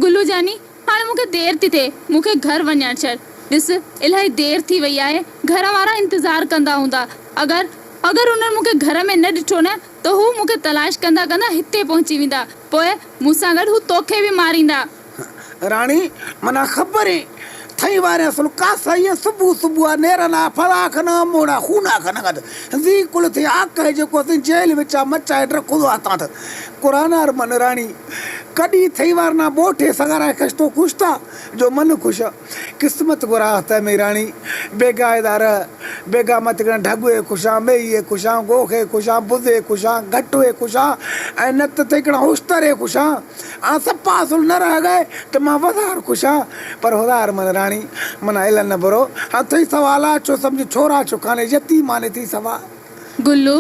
गुल्लू जानी हाणे मूंखे देर थी थिए, मूंखे घर वञणु छॾ। ॾिस इलाही देर थी वई आहे, घर वारा इंतज़ार कंदा हूंदा। अगरि उन्हनि मूंखे घर में न ॾिठो न त हू मूंखे तलाश कंदा कंदा हिते पहुची वेंदा, पोइ मूंसां गॾु हू तोखे बि मारींदा। राणी मना ख़बर है थई वारे सुल का सही सुबह सुबह नेरना फला खना मोड़ा खूना खना गद जी कुल थे आक है जो को जेल विचा मचा रखो आता था कुरान और मन रानी कदी थई वार ना बोठे सगारा कष्टो खुशता जो मन खुश किस्मत गुरा है मेरी रानी बेगायदार बेगा मत कर ढगुए खुशा मेये खुशा गोखे खुशा बुजे खुशा घटुए खुशा ए नत तेकड़ा होस्टरे खुशा आ सब पासुल न रह गए तो मां वधार खुशा पर होदार मन रानी मन एलन न बरो हां थई सवाला चो समझ छोरा चो खाने यती माने थी सवा गुल्लू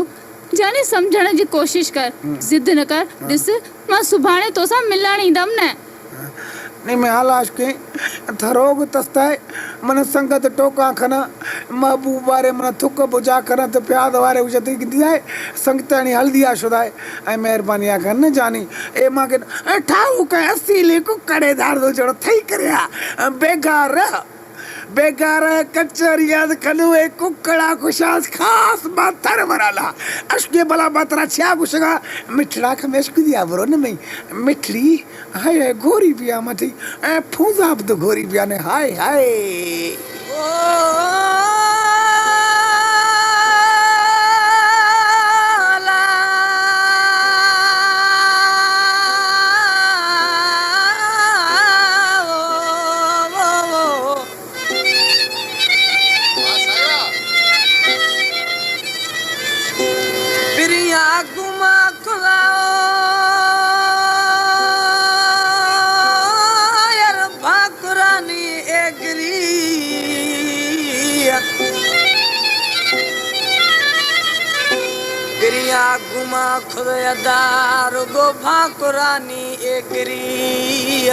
जाने समझण जी कोशिश कर, जिद न कर। ॾिस मां सुभाणे तोसां मिलण ईंदमि न। नहीं मैं हालाश के थरोग तस्ताए मन संगत टोका खना महबूब वारे मन थुक बुझा खना तो प्याद वारे उजती गिदी है संगतनी हल्दिया शुदाए ऐ मेहरबानी आ न जानी ए मां के ठाऊ के असीले को कड़े धार दो जड़ो थई करया बेकार कचरिया खनुए कुकड़ा कुशास खास माथर मराला अशके बला बातरा छा कुशगा मिठड़ा खमेश कुदिया बरो न में मिठड़ी हाय गोरी पिया मथी ए फूजा अब तो गोरी पिया ने हाय हाय घुमा खुदार गो भाकुरानी एकरी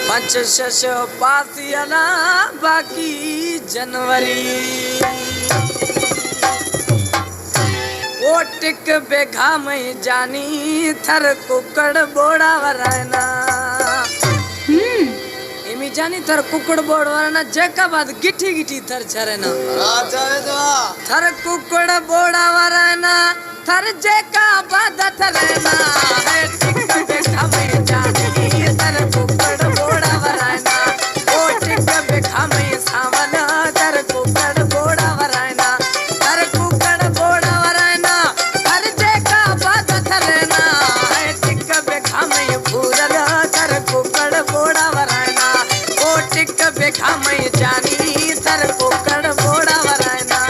पंच शश पासियला बाकी जनवरी वो टिक बेघा में जानी थर कुकड़ बोड़ा वराना इमी जानी थर कुकड़ बोड़ वराना जेका बाद गिठी गिठी थर छरेना थर कुकड़ बोड़ा वराना थर जेका बाद थरेना है टिक बेघा में जानी थर कुकड़ बोड़ा वराना वो टिक बेघा में सावना थर कुकड़ बोड़ा वराना थर कुकड़ बोड़ा वराना थर जेका बाद थरेना है टिक बेघा में फूरला थर कुकड़ बोड़ा वराना वो टिक बेघा में जानी थर कुकड़ बोड़ा वराना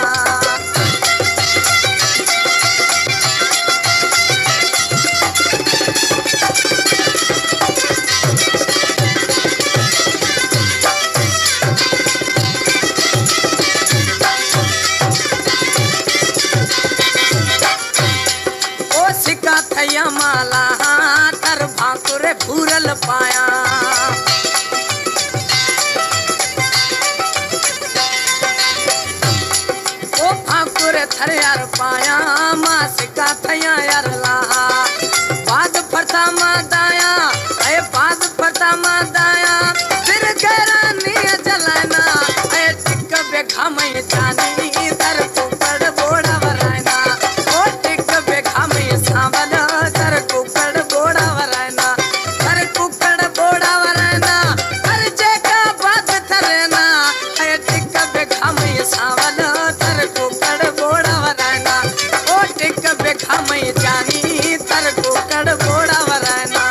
माला तर भाकुरे फूरल पाया ओ भाकुरे थर यार पाया मां सिका थया यार ला बाद फरता मां दाया ए बाद फरता मां दाया फिर गरानी जलाना ए टिक बेघा में जानी तर कुकड़ बोड़ा वराना ओ टिक बेघा में सावना थर कुकड़ बोड़ा वराना थर कुकड़ बोड़ा वराना थर जेका बात थरेना ए टिक बेघा में सावना थर कुकड़ बोड़ा वराना ओ टिक बेघा में जानी थर कुकड़ बोड़ा वराना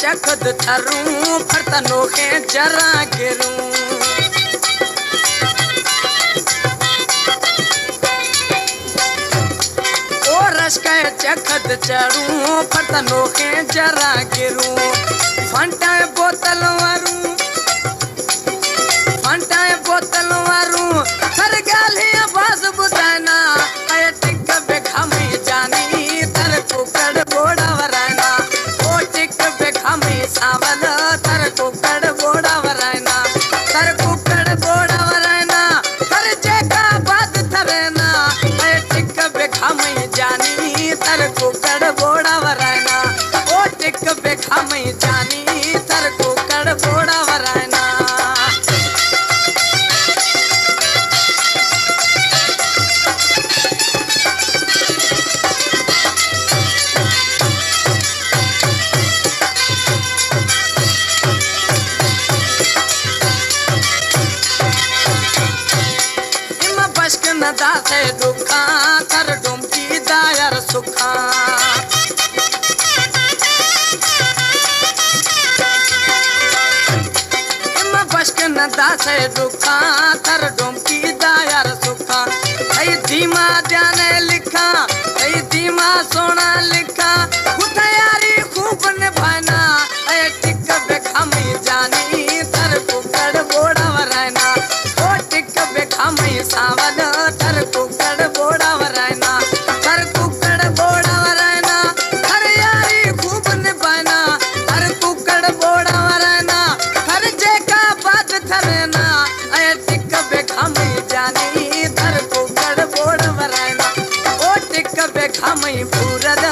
चखद थरूं फरतनो के जरा गिरूं ओ रश के चखद चढ़ूं फरतनो के जरा गिरूं फंटाए बोतल वारूं हर गाल आवाज बुझाना टिक बेघा में जान तर कुकड़ बोड़ा वरायना ओ टिक बेखा मई जानी तर कुकड़ बोड़ा वरायना दासे दुखा कर डुमकी दायर सुखा इमा बश्क न दासे दुखा कर डुमकी दायर सुखा कई धीमा ध्यान लिखा कई धीमा सोना लिखा तैयारी खूब निभाना ऐ टिक बेखा मई जानी तर कुकड़ बोड़ा वरायना ओ टिक बेखा मई सावन तर कुकड़ बोड़ा वरायना तर कुकड़ बोड़ा वरायना हर यारी खूब निभाना तर कुकड़ बोड़ा वरायना हर जेका बात थरेना ऐ टिक बेखा मई जानी तर कुकड़ बोड़ा वरायना ओ टिक बेखा मई पूरद